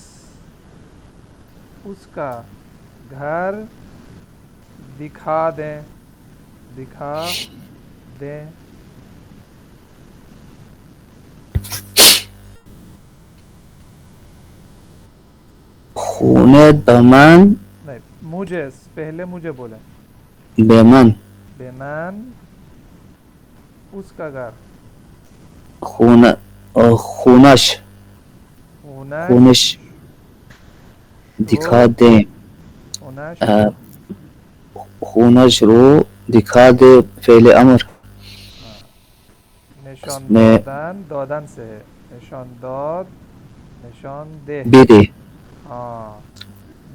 Speaker 2: اس کا گھر دکھا دیں.
Speaker 1: خونه به من
Speaker 2: نہیں، مجھے پہلے مجھے بولیں،
Speaker 1: به من
Speaker 2: بے من اس کا گھر،
Speaker 1: خونش
Speaker 2: شو
Speaker 1: دکھا دیں.
Speaker 2: خونش
Speaker 1: آ،
Speaker 2: رو.
Speaker 1: خونش رو دکھا دے فعل امر.
Speaker 2: ہاں
Speaker 1: اس
Speaker 2: نشان
Speaker 1: میں
Speaker 2: دادن، دادن سے ہے، نشان داد، نشان دہ.
Speaker 1: بده
Speaker 2: ہاں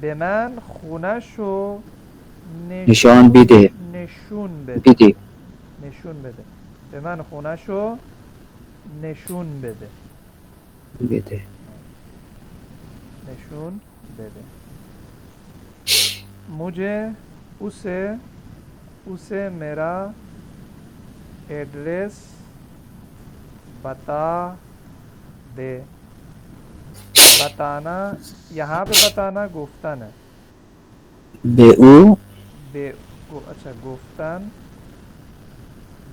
Speaker 2: به من خونش رو
Speaker 1: نشان بده
Speaker 2: نشون بده.
Speaker 1: بده
Speaker 2: نشون بده. به من خونش رو نشون بده.
Speaker 1: بده.
Speaker 2: نشون بده. مجھے اسے میرا ایڈریس بتا دے. بتانا، یہاں پہ بتانا گفتن ہے.
Speaker 1: به او
Speaker 2: اچھا گفتن،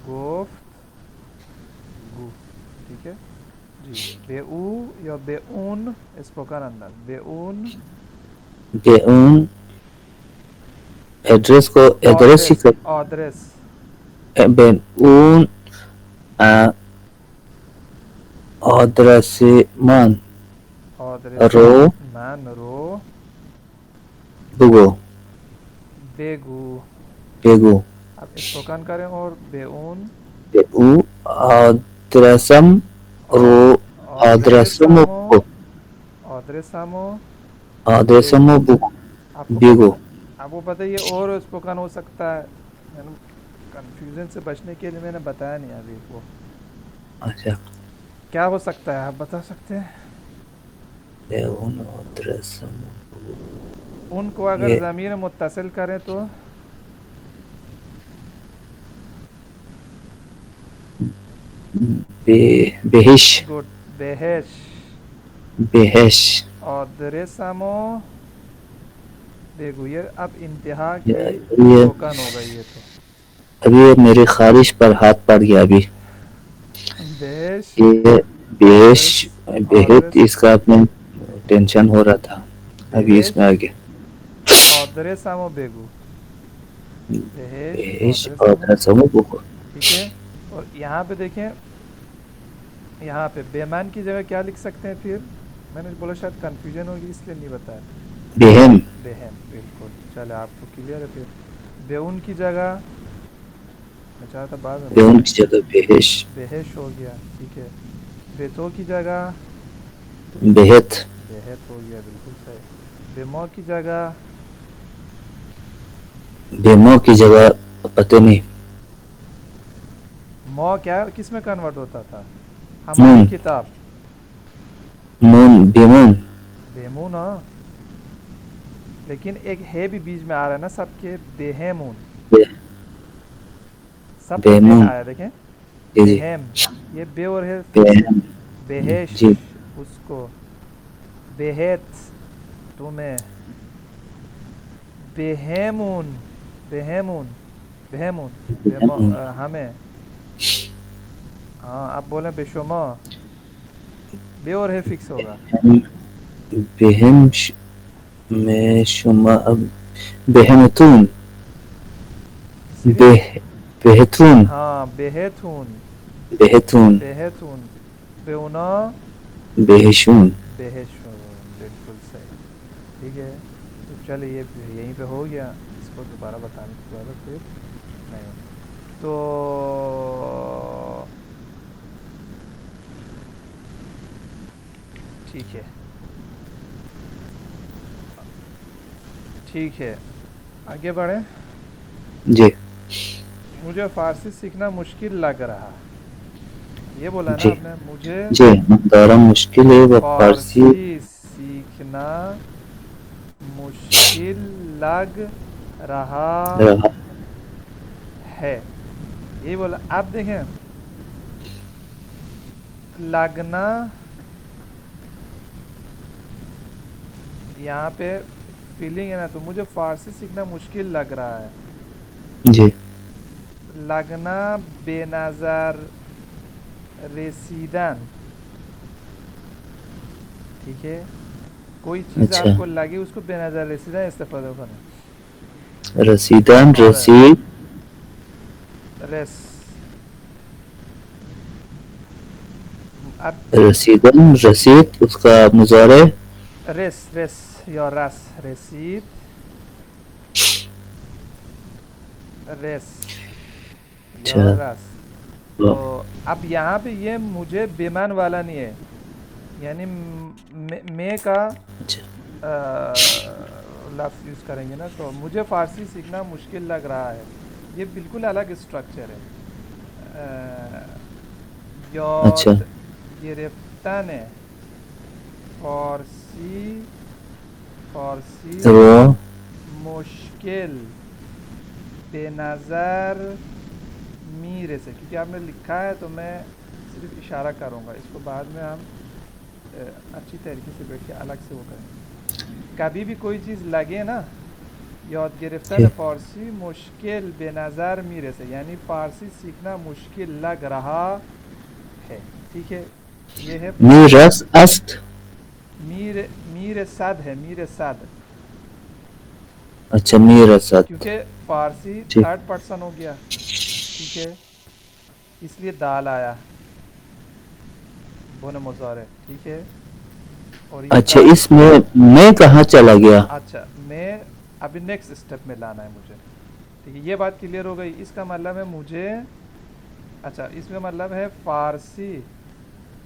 Speaker 2: گفت گو، ٹھیک ہے جی. بے او یا بے اون اسپوکن اندر، بے اون
Speaker 1: به اون ایڈریس کو ایڈریس ہی
Speaker 2: آدرس،
Speaker 1: کر
Speaker 2: آدرس
Speaker 1: به اون آدرس من
Speaker 2: آدرس
Speaker 1: رو
Speaker 2: من رو
Speaker 1: بگو
Speaker 2: بگو.
Speaker 1: بگو.
Speaker 2: اب اسپوکن کریں، اور بے اون
Speaker 1: به او آدرسم رو آدرسم
Speaker 2: آدرسامو،
Speaker 1: بگو.
Speaker 2: آدرسامو
Speaker 1: آدرسم
Speaker 2: بگو.
Speaker 1: بگو
Speaker 2: آپ کو
Speaker 1: بگو.
Speaker 2: آپ کو پتہ ہے یہ اور اسپوکن ہو سکتا ہے. میں نے کنفیوژن سے بچنے کے لیے میں نے بتایا نہیں ابھی وہ.
Speaker 1: اچھا
Speaker 2: کیا ہو سکتا ہے آپ بتا سکتے ہیں؟
Speaker 1: بیون ادرسم،
Speaker 2: ان کو اگر
Speaker 1: یہ
Speaker 2: ضمیر متصل کریں تو
Speaker 1: بہش،
Speaker 2: گڈ، بہش.
Speaker 1: بہش.
Speaker 2: اور درسمو بےگو، یہ اب انتہا کی
Speaker 1: یہ
Speaker 2: ٹوکن ہو گئی ہے. تو
Speaker 1: ابھی میری خارش پر ہاتھ پڑ گیا ابھی.
Speaker 2: بیش
Speaker 1: یہ بیش،
Speaker 2: ادرس
Speaker 1: بہت
Speaker 2: ادرس
Speaker 1: اس کا اپنے ٹینشن ہو رہا تھا، ابھی اس
Speaker 2: بہش
Speaker 1: میں آگے
Speaker 2: ادرسمو بےگو، بہش
Speaker 1: بہش اور
Speaker 2: ادرسمو.
Speaker 1: رسم بخور.
Speaker 2: ٹھیک ہے. اور یہاں پہ دیکھیں، یہاں پہ بیمان کی جگہ کیا لکھ سکتے ہیں پھر؟ میں نے بولا شاید کنفیوژن ہوگی اس لیے نہیں بتایا.
Speaker 1: بہم،
Speaker 2: بہن، بالکل. چلے آپ کو کلیئر ہے. پھر بیون کی جگہ میں چاہا تھا بعد میں
Speaker 1: بیون
Speaker 2: بتائیں.
Speaker 1: کی جگہ بہش،
Speaker 2: بہش ہو گیا. ٹھیک ہے. بیتو کی جگہ
Speaker 1: بہت،
Speaker 2: بہت ہو گیا، بالکل صحیح. بیمو کی جگہ
Speaker 1: بیمو کی جگہ پتہ نہیں.
Speaker 2: مو کیا کس میں کنورٹ ہوتا تھا؟ ہماری
Speaker 1: نون،
Speaker 2: کتاب
Speaker 1: نون بیمون.
Speaker 2: بیمون. ہاں، لیکن ایک ہے بھی بیچ میں آ رہا ہے نا سب کے، بہیمون. سب پہ ہے
Speaker 1: بیمون،
Speaker 2: آیا دیکھیں.
Speaker 1: جی جی،
Speaker 2: بہیم، یہ بے اور ہے فکس ہے.
Speaker 1: بہم،
Speaker 2: بہش
Speaker 1: جی.
Speaker 2: اس کو، بہت تمہیں، بہیمون، بہیمون، بہیمون
Speaker 1: بیمون.
Speaker 2: ہمیں. ہاں آپ بولیں بے شما، بے اور ہے فکس ہوگا.
Speaker 1: بہم میں شما بہمتون،
Speaker 2: صرف
Speaker 1: بہتون،
Speaker 2: ہاں بہتون،
Speaker 1: بہتون،
Speaker 2: بہتون. بیونا
Speaker 1: بہشون.
Speaker 2: بہشون، بالکل صحیح. ٹھیک ہے. تو چلے یہ یہیں پہ ہو گیا، اس کو دوبارہ بتانے کی ضرورت پھر نہیں. تو ٹھیک ہے، ٹھیک ہے، آگے بڑھیں.
Speaker 1: جی
Speaker 2: مجھے فارسی سیکھنا مشکل لگ رہا. یہ بولا نا
Speaker 1: جی
Speaker 2: آپ نے، مجھے
Speaker 1: جی، مقدارہ مشکل ہے وہ فارسی
Speaker 2: فارسی سیکھنا مشکل لگ رہا
Speaker 1: رہا.
Speaker 2: ہے. یہی بولا. آپ دیکھیں، لگنا یہاں پہ فیلنگ ہے نا، تو مجھے فارسی سیکھنا مشکل لگ رہا ہے.
Speaker 1: جی
Speaker 2: لگنا بے نظر رسیدن. ٹھیک ہے. کوئی چیز
Speaker 1: اچھا،
Speaker 2: آپ کو لگے، اس کو بے نظر رسیدن استفادہ کریں.
Speaker 1: رسیدن،
Speaker 2: اور
Speaker 1: رسید،
Speaker 2: رس اب
Speaker 1: رسیدن، رسید اس کا مضارع.
Speaker 2: رس رس یا رس، رسید، رس
Speaker 1: اچھا،
Speaker 2: یا رس. تو اب یہاں پہ یہ مجھے بیمان والا نہیں ہے، یعنی میں کا
Speaker 1: اچھا،
Speaker 2: لفظ یوز کریں گے نا. تو مجھے فارسی سیکھنا مشکل لگ رہا ہے، یہ بالکل الگ اسٹرکچر ہے.
Speaker 1: اچھا،
Speaker 2: یاد گرفتن فارسی، فارسی
Speaker 1: وہ
Speaker 2: مشکل بے نظر میرے سے، کیونکہ آپ نے لکھا ہے تو میں صرف اشارہ کروں گا. اس کو بعد میں ہم اچھی طریقے سے بیٹھ کے الگ سے وہ کریں گے. کبھی بھی کوئی چیز لگے نا، یاد گرفتن
Speaker 1: جی.
Speaker 2: فارسی مشکل بے نظر میرے سے، یعنی فارسی سیکھنا مشکل لگ رہا ہے. ٹھیک ہے. یہ ہے
Speaker 1: میرس است.
Speaker 2: میر صد ہے، میر صد.
Speaker 1: اچھا، میرست.
Speaker 2: کیونکہ فارسی
Speaker 1: جی.
Speaker 2: تھرڈ پرسن ہو گیا. ٹھیک ہے، اس لیے دال آیا بن مضارع. ٹھیک ہے. اور یہ
Speaker 1: اچھا،
Speaker 2: دال،
Speaker 1: اس میں کہاں چلا گیا؟
Speaker 2: اچھا میں ابھی نیکسٹ اسٹیپ میں لانا ہے مجھے. ٹھیک ہے، یہ بات کلیئر ہو گئی. اس کا مطلب ہے مجھے، اچھا اس میں مطلب ہے فارسی،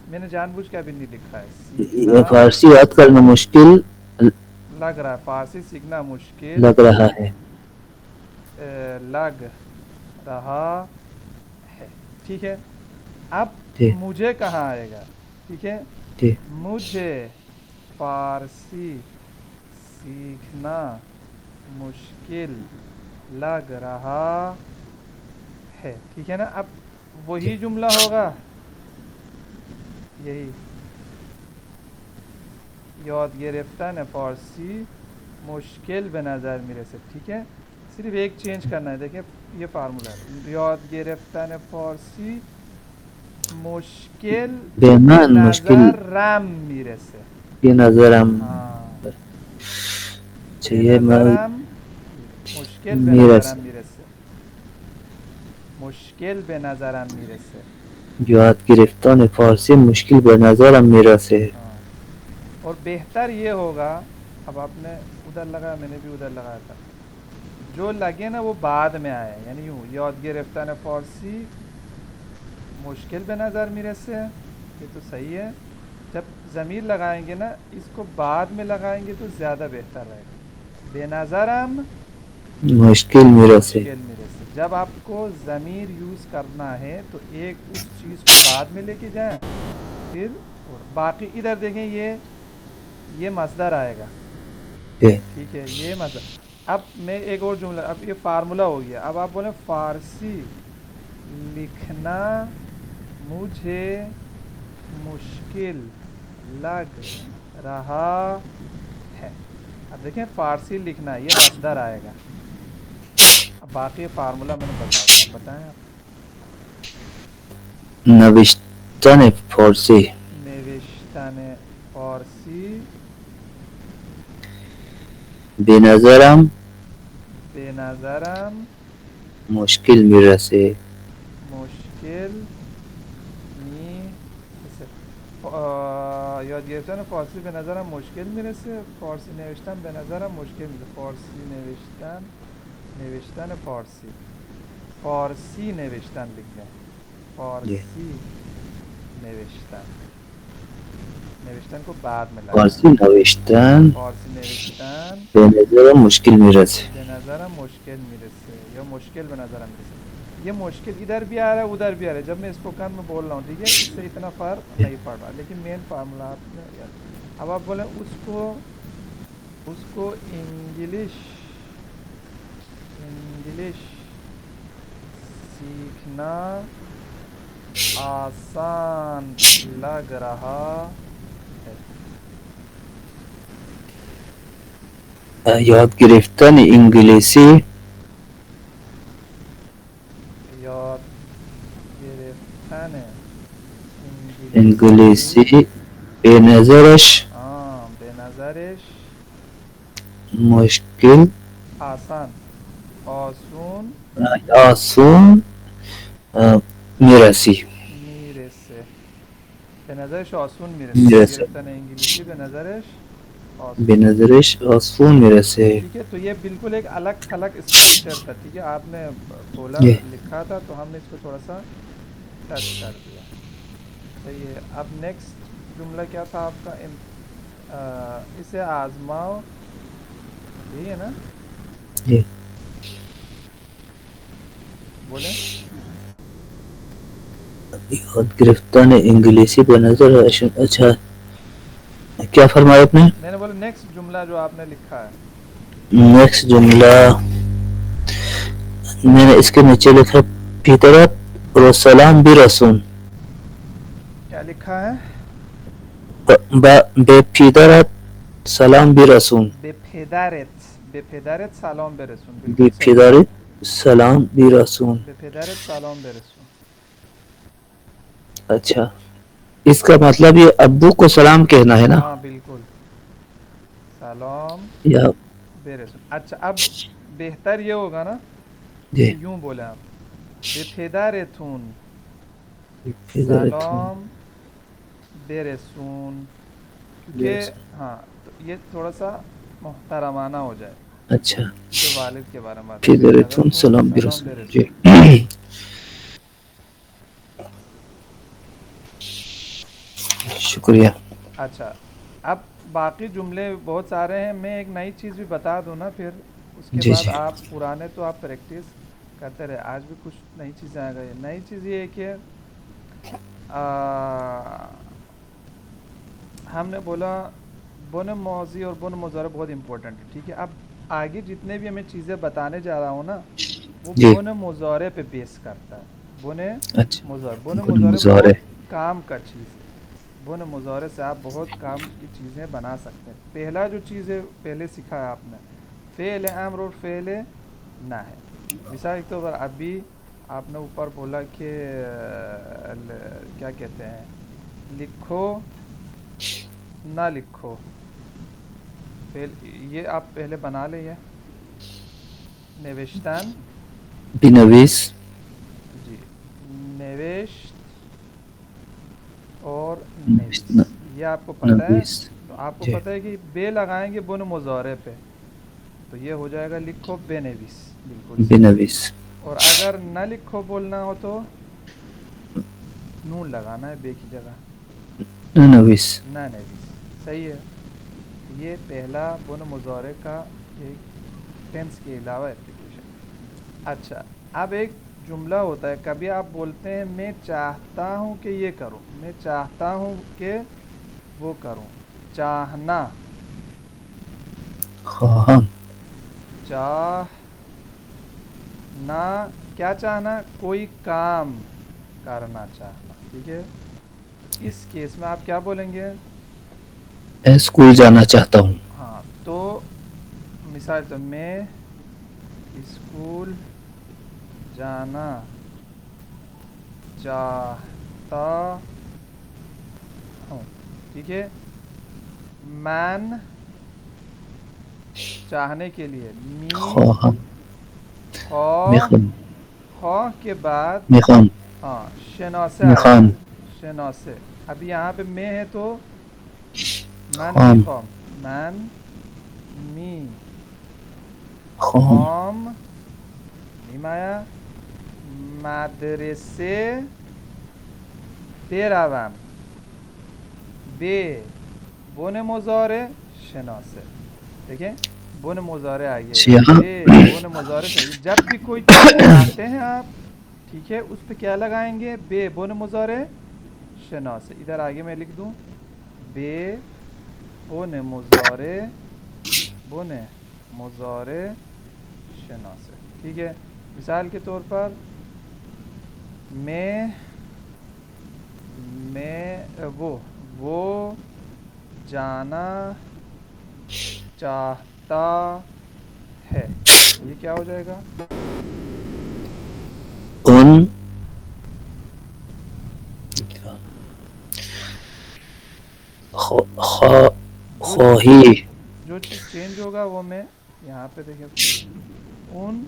Speaker 2: میں نے جان بوجھ کے ابھی نہیں لکھا ہے، سیکھنا
Speaker 1: فارسی یاد کرنا مشکل
Speaker 2: لگ رہا ہے. فارسی سیکھنا مشکل
Speaker 1: لگ رہا ہے.
Speaker 2: لگ رہا ہے. ٹھیک ہے. اب
Speaker 1: جی
Speaker 2: مجھے کہاں آئے گا؟ ٹھیک ہے،
Speaker 1: جی
Speaker 2: مجھے فارسی سیکھنا مشکل لگ رہا ہے. ٹھیک ہے نا. اب
Speaker 1: جی
Speaker 2: وہی جملہ ہوگا، یہی یاد گرفتن فارسی مشکل به نظر میرسه. ٹھیک ہے، صرف ایک چینج کرنا ہے. دیکھیں یہ فارمولا ہے، یاد گرفتن فارسی مشکل
Speaker 1: بے
Speaker 2: به
Speaker 1: من مشکل
Speaker 2: نظرم میرسه.
Speaker 1: کی نظرم
Speaker 2: ہاں، به
Speaker 1: چاہیے
Speaker 2: نظرم مشکل به
Speaker 1: میرس
Speaker 2: نظرم میرسه. مشکل به نظرم میرسه.
Speaker 1: یاد گرفتن فارسی مشکل به نظرم میرسه.
Speaker 2: ہاں، اور بہتر یہ ہوگا، اب آپ نے ادھر لگایا، میں نے بھی ادھر لگایا تھا، جو لگے نا وہ بعد میں آئے. یعنی یوں یاد گرفتن فارسی مشکل به نظر میرسه، یہ تو صحیح ہے. جب ضمیر لگائیں گے نا، اس کو بعد میں لگائیں گے تو زیادہ بہتر رہے گا. بے نظرم
Speaker 1: مشکل میرسه.
Speaker 2: مشکل میرسه. جب آپ کو ضمیر یوز کرنا ہے تو ایک اس چیز کو بعد میں لے کے جائیں، پھر اور باقی ادھر دیکھیں، یہ مصدر آئے گا.
Speaker 1: جی
Speaker 2: ٹھیک ہے، یہ مصدر. اب میں ایک اور جملہ، اب یہ فارمولا ہو گیا. اب آپ بولیں فارسی لکھنا مجھے مشکل لگ رہا ہے. اب دیکھیں فارسی لکھنا یہ مصدر آئے گا. اب باقی فارمولا میں نے بتا دیا، اب بتائیں آپ.
Speaker 1: نوشتن فارسی
Speaker 2: نوشتن فارسی
Speaker 1: به نظرم
Speaker 2: به نظرم
Speaker 1: مشکل میرسه.
Speaker 2: مشکل می یاد گرفتن فارسی به نظرم مشکل میرسه. فارسی نوشتن به نظرم مشکل میرسه. فارسی نوشتن فارسی نوشتن لکھیں.
Speaker 1: جی
Speaker 2: فارسی نوشتن، نوشتن کو بعد میں لگانا
Speaker 1: فارسی
Speaker 2: ہے.
Speaker 1: نوشتن
Speaker 2: فارسی نوشتن
Speaker 1: به نظرم مشکل میرسه.
Speaker 2: به نظرم مشکل میرسه یا مشکل به نظرم میرسه. یہ مشکل ادھر بھی آ رہا ہے ادھر بھی آ رہا ہے جب میں اسپوکن میں بول رہا ہوں. ٹھیک ہے، اس سے اتنا فرق نہیں پڑ رہا، لیکن مین فارمولا آپ نے یاد. اب آپ بولیں اس کو انگلش سیکھنا آسان لگ رہا ہے.
Speaker 1: یاد گرفتن انگلیسی
Speaker 2: یاد گرفتن انگلیسی
Speaker 1: انگلیسی به نظرش
Speaker 2: ہاں به نظرش
Speaker 1: مشکل
Speaker 2: آسان آسون
Speaker 1: آسون میرسی
Speaker 2: میرسه. به نظرش آسون میرسه. یاد
Speaker 1: میرسه
Speaker 2: گرفتن انگلیسی به نظرش
Speaker 1: به
Speaker 2: آسون میرسه.
Speaker 1: نظرش آسون میرسه.
Speaker 2: ٹھیک ہے، تو یہ بالکل ایک الگ تھلگ اسٹرکچر تھا. ٹھیک ہے، آپ نے بولا
Speaker 1: جی
Speaker 2: لکھا تھا تو ہم نے اس کو تھوڑا سا ٹچ کر دیا. صحیح ہے. اب نیکسٹ جملہ کیا تھا آپ کا؟ اسے آزماؤ، یہی ہے نا؟
Speaker 1: جی
Speaker 2: بولیں.
Speaker 1: یاد گرفتن انگلیسی به نظر اچھا کیا فرمایا آپ نے؟
Speaker 2: میں نے بولا نیکسٹ جملہ جو آپ نے لکھا ہے.
Speaker 1: نیکسٹ جملہ میں نے اس کے نیچے لکھا فطرت اور سلام برسون.
Speaker 2: کیا لکھا ہے؟
Speaker 1: بے فطرت سلام برسون.
Speaker 2: به پدرت سلام برسون.
Speaker 1: بے
Speaker 2: بالکل صحیح ہے.
Speaker 1: فطرت سلام برسون.
Speaker 2: به پدرت سلام برسون.
Speaker 1: اچھا اس کا مطلب یہ ابو کو سلام کہنا ہے نا؟
Speaker 2: ہاں بالکل، سلام
Speaker 1: یا
Speaker 2: برسون. اچھا اب بہتر یہ ہوگا نا کہ
Speaker 1: جی
Speaker 2: یوں بولیں آپ، به پدرتون
Speaker 1: فطرتون
Speaker 2: سلام برسون. کیونکہ
Speaker 1: برسون.
Speaker 2: ہاں تو یہ تھوڑا سا محترمانہ ہو جائے
Speaker 1: اچھا
Speaker 2: کہ والد کے بارے میں بات ہے. به
Speaker 1: فطرتون
Speaker 2: پدرتون
Speaker 1: سلام
Speaker 2: سلام
Speaker 1: برسون. جی
Speaker 2: برسون.
Speaker 1: شکریہ.
Speaker 2: اچھا اب باقی جملے بہت سارے ہیں. میں ایک نئی چیز بھی بتا دوں نا، پھر اس کے
Speaker 1: جی
Speaker 2: بعد
Speaker 1: جی
Speaker 2: آپ پرانے تو آپ پریکٹس کرتے رہے. آج بھی کچھ نئی چیزیں آ گئی. نئی چیز یہ ہے کہ ہم نے بولا بن ماضی اور بن مضارع بہت امپورٹنٹ ہے. ٹھیک ہے, اب آگے جتنے بھی ہمیں چیزیں بتانے جا رہا ہوں نا وہ
Speaker 1: جی
Speaker 2: بن مضارع پہ بیس کرتا ہے. بن
Speaker 1: اچھا
Speaker 2: بن
Speaker 1: بن
Speaker 2: مضارع
Speaker 1: مضارع.
Speaker 2: بہت کام کا چیز ہے. بن مضارع سے آپ بہت کام کی چیزیں بنا سکتے ہیں. پہلا جو چیز ہے پہلے سکھایا آپ نے فعل امر اور فعل نہ ہے. مثال کے طور پر ابھی آپ نے اوپر بولا کہ کیا کہتے ہیں لکھو نہ لکھو, یہ آپ پہلے بنا لیں. یہ نوشتن
Speaker 1: بنویس
Speaker 2: جی نوشت اور نویس یہ آپ کو پتہ ہے.
Speaker 1: نویس.
Speaker 2: تو آپ کو
Speaker 1: جی
Speaker 2: پتہ ہے کہ بے لگائیں گے بن مضارع پہ تو یہ ہو جائے گا لکھو بے نویس. بالکل صحیح.
Speaker 1: بنویس.
Speaker 2: اور اگر نہ لکھو بولنا ہو تو نون لگانا ہے بے کی جگہ.
Speaker 1: نویس.
Speaker 2: نہ نویس. صحیح ہے. یہ پہلا بن مضارع کا ایک ٹینس کے علاوہ اپلیکیشن. اچھا, اب ایک جملہ ہوتا ہے, کبھی آپ بولتے ہیں میں چاہتا ہوں کہ یہ کروں, میں چاہتا ہوں کہ وہ کروں. چاہنا,
Speaker 1: خواہاں.
Speaker 2: چاہ نہ کیا چاہنا, کوئی کام کرنا چاہنا. ٹھیک ہے, اس کیس میں آپ کیا بولیں گے؟
Speaker 1: میں اسکول جانا چاہتا ہوں.
Speaker 2: ہاں, تو مثال تو میں اسکول جانا چاہتا ہوں. ٹھیک ہے, مین چاہنے کے لیے می
Speaker 1: خواہاں.
Speaker 2: خواہ
Speaker 1: میخواهم.
Speaker 2: خواہ کے بعد
Speaker 1: میخواهم.
Speaker 2: ہاں شناسے آئے گا.
Speaker 1: میخواهم.
Speaker 2: شناسے. ابھی یہاں پہ میں ہے تو من می
Speaker 1: خواهم.
Speaker 2: خوام من می
Speaker 1: خواهم.
Speaker 2: خوام میمایا مدرسه بروم. بے بن مضارع شناسه. دیکھیں بن مضارع آئیے
Speaker 1: جی ہاں.
Speaker 2: بے بن مضارع سے جب بھی کوئی چیز چاہتے ہیں آپ, ٹھیک ہے, اس پہ کیا لگائیں گے؟ بے بن مضارع شناسه. ادھر آگے میں لکھ دوں بے بن مضارع بن مضارع شناسه. ٹھیک ہے, مثال کے طور پر میں وہ جانا چاہتا ہے. یہ کیا ہو جائے گا؟
Speaker 1: ان خواہی.
Speaker 2: جو چیز چینج ہوگا وہ میں یہاں پہ دیکھیں ان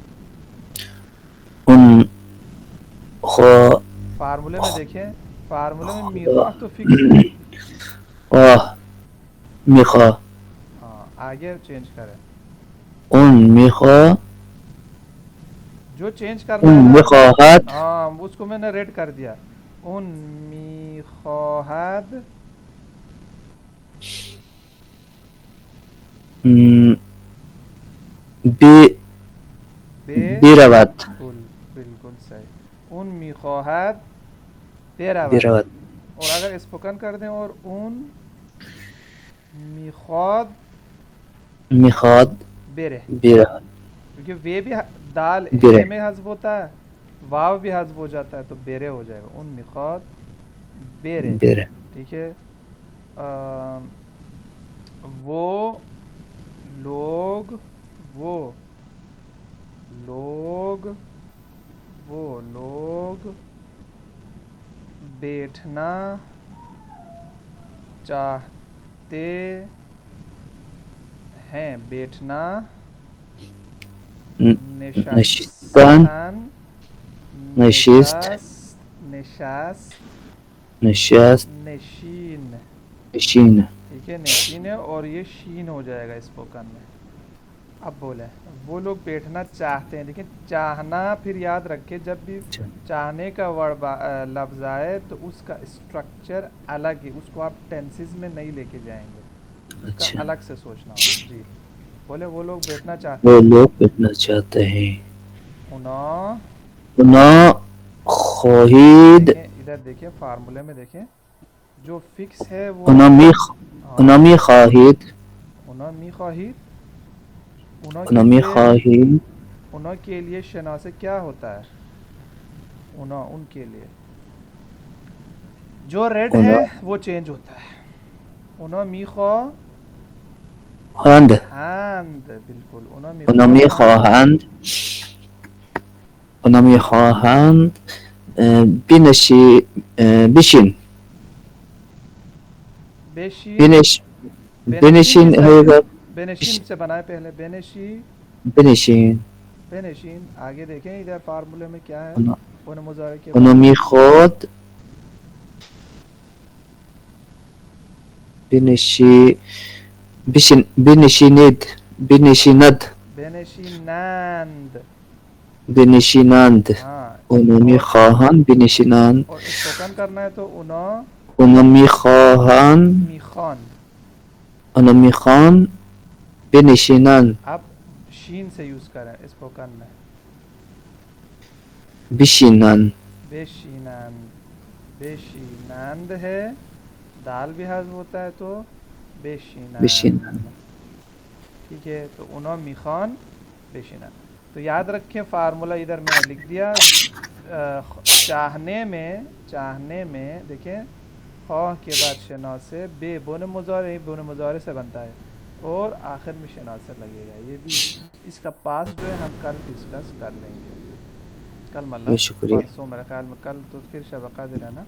Speaker 1: ان خواہ.
Speaker 2: فارمولے میں دیکھیں, فارمولے میں میخواہ تو فکس ہے.
Speaker 1: خواہ. میخواہ.
Speaker 2: ہاں, آگے چینج کریں.
Speaker 1: ان میخواہ.
Speaker 2: جو چینج کرنا ہے
Speaker 1: ان
Speaker 2: نا,
Speaker 1: میخواہد.
Speaker 2: ہاں اس کو میں نے ریڈ کر دیا. ان میخواہد
Speaker 1: بیرود.
Speaker 2: بالکل صحیح. ان میخواہد برود.
Speaker 1: بیرود.
Speaker 2: اور اگر اسپوکن کر دیں اور ان میخواد
Speaker 1: میخواد
Speaker 2: برے,
Speaker 1: برود.
Speaker 2: کیونکہ وے بھی دال
Speaker 1: برے.
Speaker 2: ہے میں حذف ہوتا ہے, واو بھی حذف ہو جاتا ہے, تو بیرے ہو جائے گا. ان میخواد بیرے.
Speaker 1: برے.
Speaker 2: ٹھیک ہے, وہ لوگ بیٹھنا چاہتے ہیں. بیٹھنا
Speaker 1: نشستن.
Speaker 2: نشستن
Speaker 1: نشست.
Speaker 2: نشست
Speaker 1: نشست.
Speaker 2: نشین.
Speaker 1: نشین.
Speaker 2: ٹھیک ہے, نشین ہے اور یہ شین ہو جائے گا اسپوکن میں. اب بولیں وہ لوگ بیٹھنا چاہتے ہیں. لیکن چاہنا پھر یاد رکھے جب بھی چاہنے کا ورڈ لفظ آئے تو اس کا اسٹرکچر الگ ہے, اس کو آپ ٹینسز میں نہیں لے کے جائیں گے, اس کا
Speaker 1: اچھا,
Speaker 2: الگ سے سوچنا ہوگا. جی بولے وہ لوگ بیٹھنا چاہتے
Speaker 1: وہ
Speaker 2: ہیں.
Speaker 1: لوگ بیٹھنا چاہتے ہیں.
Speaker 2: انہوں
Speaker 1: نا خواہید.
Speaker 2: دیکھیں ادھر ادھر دیکھیں فارمولے میں دیکھیں جو فکس ہے وہ
Speaker 1: اونا
Speaker 2: ہاں
Speaker 1: میخواهید
Speaker 2: اونا میخواهید اونا کے
Speaker 1: اونا
Speaker 2: لیے
Speaker 1: میخواهید
Speaker 2: اونا کے لیے شناسے کیا ہوتا ہے اونا ان کے لیے جو ریڈ ہے
Speaker 1: اونا
Speaker 2: وہ چینج ہوتا ہے اونا میخوا
Speaker 1: هند
Speaker 2: ہاند بالکل اونا
Speaker 1: اونا
Speaker 2: میخوا ہاند
Speaker 1: میخواهند اونا میخواهند بنشی بشین
Speaker 2: بیشین
Speaker 1: بنش
Speaker 2: بینشین
Speaker 1: بنشین
Speaker 2: کس طرح سے
Speaker 1: ہوگا
Speaker 2: بینشین سے بنائے پہلے بینشی
Speaker 1: بنشین
Speaker 2: بینشین آگے دیکھیں ادھر فارمولے میں کیا ہے
Speaker 1: اونا
Speaker 2: ان مضارع کے
Speaker 1: اونا
Speaker 2: بعد
Speaker 1: میخواد بنشی بنشیند بنشیند
Speaker 2: بینشینند
Speaker 1: بنشینند
Speaker 2: ہاں
Speaker 1: اونا
Speaker 2: اور
Speaker 1: میخواهند بنشینند
Speaker 2: اور اسپوکن کرنا ہے تو اونا
Speaker 1: اونا میخواهند
Speaker 2: میخوان
Speaker 1: اونا میخوان بنشینند
Speaker 2: اب شین سے یوز کریں اسپوکن میں
Speaker 1: بشینند
Speaker 2: بیشینند بیشینند ہے دال بھی حذف ہوتا ہے تو
Speaker 1: بشینند
Speaker 2: بیشینند ٹھیک ہے تو اونا میخوان بیشینند تو یاد رکھیں فارمولہ ادھر میں نے لکھ دیا چاہنے میں دیکھیں خواہ کے بعد شنا سے بے بن مضارع سے بنتا ہے اور آخر میں شنا سے لگے گا یہ بھی اس کا پاس جو ہے ہم کل ڈسکس کر لیں گے کل مطلب
Speaker 1: شکریہ
Speaker 2: پرسوں میرے خیال میں کل تو پھر شب قدر ہے نا